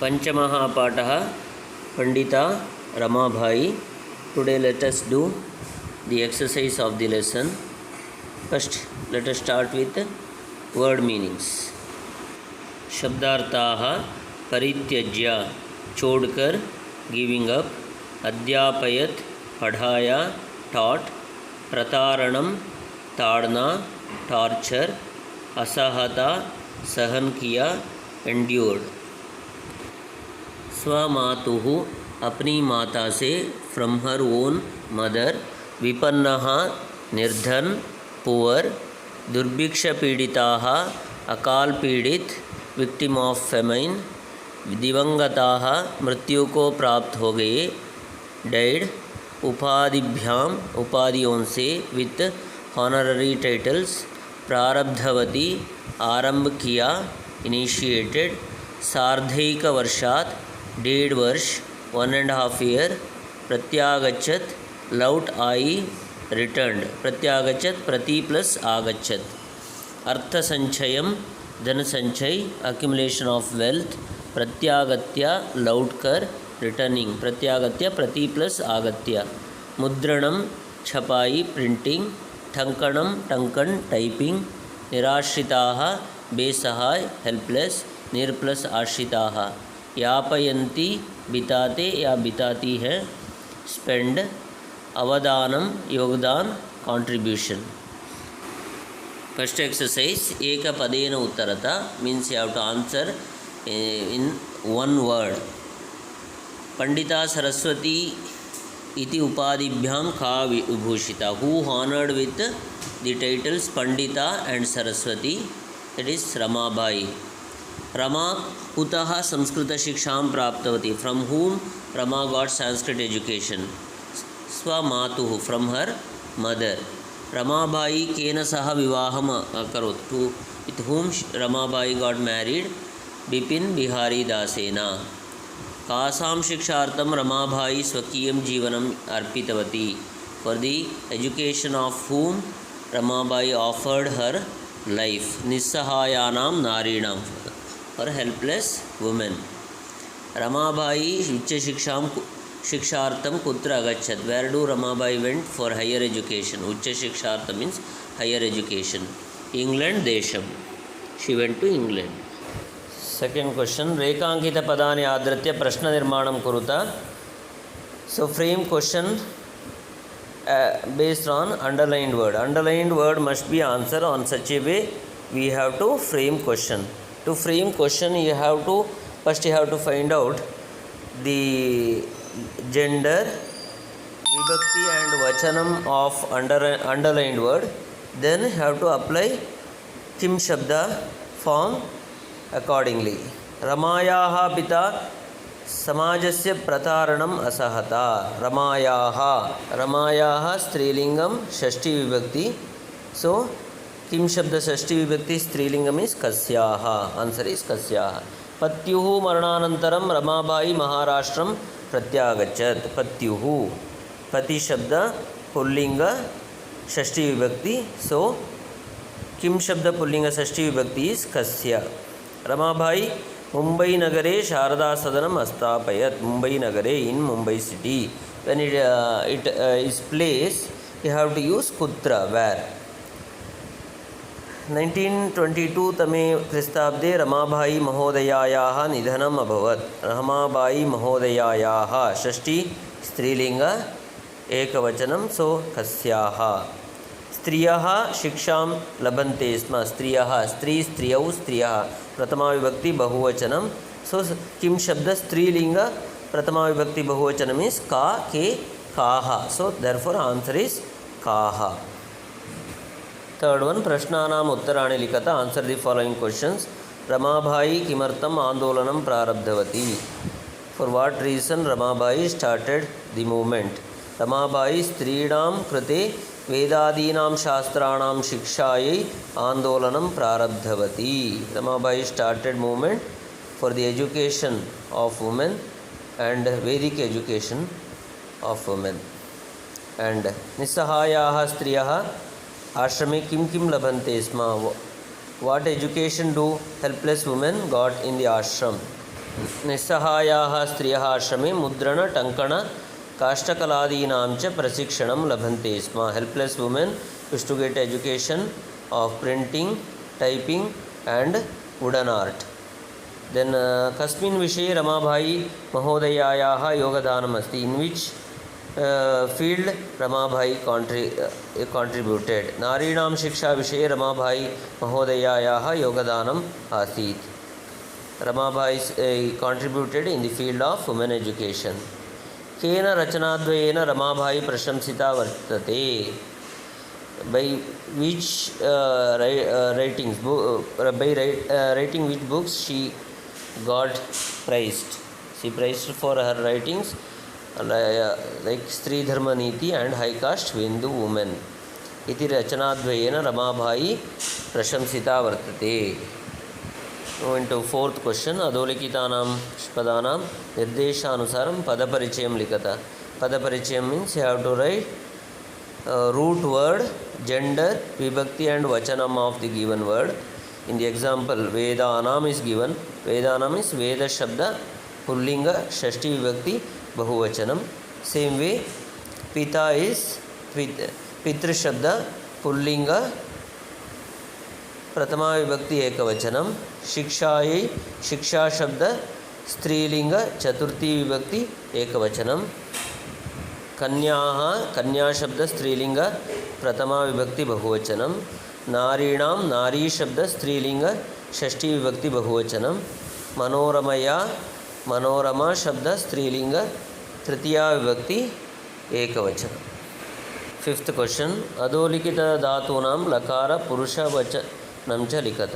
पंचमः पाठः Pandita Ramabai. Today let us do the exercise of the lesson. First let us start with word meanings. शब्दार्थाः परित्यज्य छोड़कर giving अप, अध्यापयत पढ़ाया taught, प्रतारणम ताड़ना torture, असहता सहन किया endured. स्वमातुः अपनी माता से फ्रॉम हर ओन मदर, विपन्नः निर्धन पुअर, दुर्भिक्ष पीड़िताः अकाल पीड़ित विक्टिम ऑफ फेमाइन, दिवंगताः मृत्यु को प्राप्त हो गए डाइड, उपाधिभ्याम उपाधियों से विथ हॉनररी टाइटल्स, प्रारब्धवती आरंभ किया इनिशिएटेड, सार्धैक वर्षात् डेढ़ वर्ष 1.5 year, प्रत्यागच्छत लौट आई रिटर्न्ड, प्रत्यागच्छत प्रति प्लस आगच्छत, अर्थ संचयम धन संचय अक्युमुलेशन ऑफ वेल्थ, प्रत्यागत्य लौट कर रिटर्निंग, प्रत्यागत्य प्रति प्लस आगत्य, मुद्रणम छपाई प्रिंटिंग, टंकणम टंकन टाइपिंग, निराश्रिताः बेसहाय हेल्पलेस, निर प्लस आश्रिताः, यापयन्ति बिताते या बिताती है स्पेंड, अवदानम योगदान कंट्रीब्यूशन. फर्स्ट एक्सरसाइज एक पदेन उत्तरता means you have to answer in one word. Pandita Saraswati इति उपाधिभ्यां का विभूषिता, who honoured with the titles Pandita and Saraswati, it is Ramabai. Rama कुतः संस्कृत शिक्षां प्राप्तवती, from whom Rama got Sanskrit education. स्वमातुः फ्रॉम हर मदर. रमाबाई केन सह विवाहम् अकरोत्, to with whom Ramabai got married, Bipin Bihari दासेन. कासां शिक्षार्थं रमाबाई स्वकीयं जीवनम् अर्पितवती, for the education of whom Ramabai offered her life. निस्सहायानां नारीणां, फॉर हेल्पलेस वुमेन. रमाबाई उच्च शिक्षार्थं कुत्र अगच्छत्, where do Ramabai went for higher education. उच्च शिक्षार्थं मीन्स हायर एजुकेशन. इंग्लैंड देशम, she went to England. Second question, रेखांकित पदानि आधृत्य प्रश्न निर्माणं कुरुता. So frame question based on underlined word. Underlined word must be answered on such a way we have to frame question. To frame question you have to first find out the gender, vibhakti and vachanam of underlined word. Then have to apply kim shabda form accordingly. रमायाः पिता समाजस्य प्रतारणम असहता. रमायाः स्त्रीलिंगम षष्ठी विभक्ति. सो किम शब्द षष्ठी विभक्ति स्त्रीलिंगम इज कस्याः. आंसर इज कस्याः. पत्युः मरणानन्तरं रमाबाई महाराष्ट्रं प्रत्यागच्छत्. पत्युः पति शब्द पुल्लिंग षष्ठी विभक्ति. सो किम शब्द पुल्लिंग षष्ठी विभक्ति इज कस्य. रमाबाई मुंबई नगरे शारदा सदनम अस्थापयत. मुंबई नगरे in Mumbai city. When it is place you have to use कुत्र, वेर. 1922 तमे ख्रीस्ताब्दे रमाबाई महोदयायाः निधनम् अभवत्. रमाबाई महोदयायाः षष्ठी स्त्रीलिंग एकवचनं. सो कस्याः. स्त्रियः शिक्षां लभन्ते स्म. स्त्रियः स्त्री स्त्रियौ स्त्रियः प्रथमा विभक्ति बहुवचनम. सो किम शब्द स्त्रीलिंग प्रथमा विभक्ति बहुवचनम इज का के काः. सो देयरफॉर आंसर इज काः. थर्ड वन, प्रश्नानाम् उत्तराणि लिखता. Answer the following questions. Ramabai किमर्थम् आंदोलनं प्रारब्धवती, for what reason Ramabai started the movement. Ramabai स्त्रीणां कृते वेदादीनां शास्त्राणां शिक्षायै आंदोलनं प्रारब्धवती. Ramabai started movement for the education of women and Vedic education of women. And निस्सहायाः स्त्रियः आश्रमे किं किं लभन्ते स्म. What education do helpless women got in the ashram? निस्सहायाः स्त्रियः आश्रमे मुद्रण टङ्कण काष्ठकलादीनां च प्रशिक्षणं लभन्ते स्म. Helpless women wish to get education of printing, typing and wooden art. Then कस्मिन् विषये रमाबाई महोदयायाः योगदानम् अस्ति? In which field Ramabai contributed? नारीणां शिक्षा विषये रमाबाई महोदयायाः योगदानम् आसीत्. Ramabai contributed in the field of women education. केन रचनाद्वयेन रमाबाई प्रशंसिता वर्तते? By which writing which books she got praised? She praised for her writings like Stri Dharma Niti and High Caste Hindu Women. इति रचनाद्वयेन रमाबाई प्रशंसिता वर्तते. Into fourth question. अधोलिखितानां पदानां निर्देशानुसारं पदपरिचयं लिखत. पदपरिचयं means you have to write root word, gender, vibhakti and vachanam of the given word. In the example, Vedanam is given. Vedanam is Veda Shabda, Pullinga, Shashti Vibhakti, Bahuvachanam. Same way, Pita is Pitru Shabda, Pullinga, Pratama Vibhakti Ekavachanam. Shikshaye, Shiksha Shabda, Strilinga, Chaturthi Vibhakti Ekavachanam. कन्याः, कन्या शब्द स्त्रीलिंग प्रथमा विभक्ति बहुवचनम. नारीणां, नारी शब्द स्त्रीलिंग षष्ठी विभक्ति बहुवचनम. मनोरमया, मनोरमा शब्द स्त्रीलिंग तृतीया विभक्ति एकवचनम. Fifth question. अधोलिखित धातूनां लकार पुरुष वचनं च लिखत.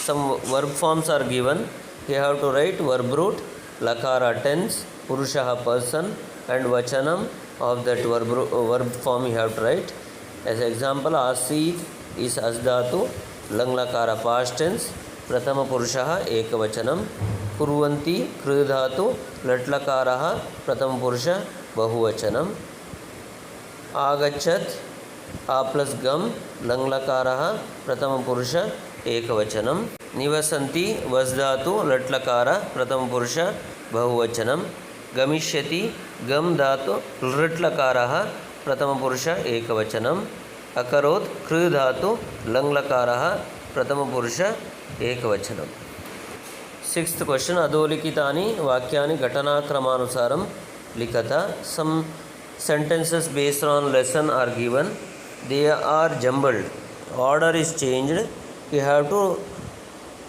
Some verb forms are given. You have to write verb root, lakara tense, purusha person and vachanam of that verb form you have to write. As example, asit is asdhatu, lang lakara past tense, prathama purusha ekavachanam. kurvanti krudhatu, lat lakara prathama purusha bahuvachanam. agachat a plus gam, lang lakara prathama purusha ekavachanam. निवसन्ति वस्धातु लट लकार प्रथम पुरुष बहुवचनम. गमिष्यति गम धातु लृट लकारः प्रथम पुरुष एकवचनम. अकरोत् कृ धातु लंग लकारः प्रथम पुरुष एकवचनम. Sixth question. अधोलिखितानि वाक्यानि घटनाक्रमानुसारं लिखत. सम sentences based on lesson are given. They are jumbled. Order is changed. You have to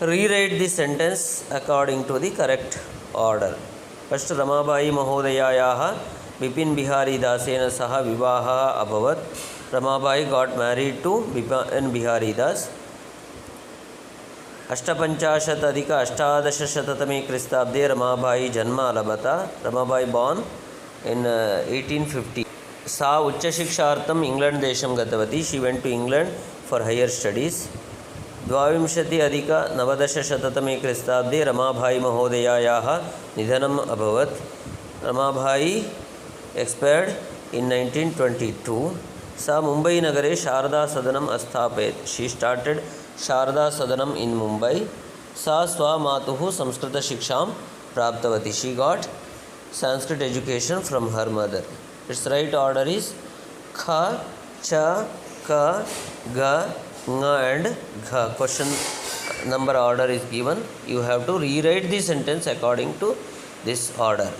rewrite the sentence according to the correct order. First, Ramabai Mahodayayaः Bipin Bihari Dasena Saha Vivaha Abhavat. Ramabai got married to Bipin Bihari Das. अष्टपञ्चाशत् अधिक अष्टादशशततमे क्रिस्ताब्दे रमाबाई जन्म अलभत. Ramabai born in 1850. सा उच्चशिक्षार्थम् England देशं गतवती. She went to England for higher studies. द्वाविंशति अधिक नवदशशततमे क्रिस्ताब्दे रमाबाई महोदयायाः निधनम् अभवत्. Ramabai expired in 1922. सा मुंबई नगरे शारदा सदनम् अस्थापयत्. She started Sharada सदनम् in Mumbai. सा स्वमातुः संस्कृतशिक्षां प्राप्तवती. She got Sanskrit education from her mother. Its right order is Kha, Cha, Ka, Ga, Nga and Gha. Question number order is given. You have to rewrite the sentence according to this order.